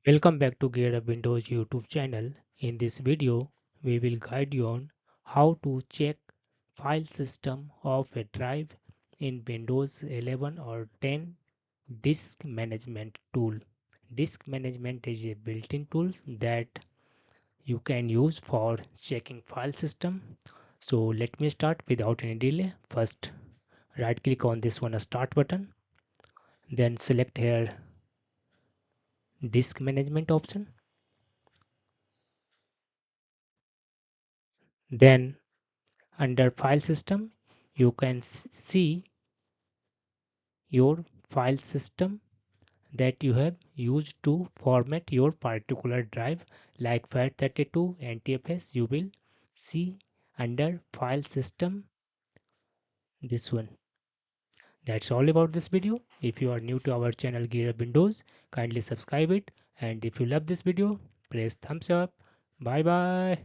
Welcome back to Gear Up Windows YouTube channel. In this video, we will guide you on how to check file system of a drive in Windows 11 or 10 disk management tool. Disk management is a built-in tool that you can use for checking file system. So let me start without any delay. First, right click on this one start button, then select here disk management option. Then under file system, you can see your file system that you have used to format your particular drive like FAT32 NTFS. You will see under file system this one. That's all about this video. If you are new to our channel Gear Up Windows, kindly subscribe it, and if you love this video, press thumbs up. Bye bye.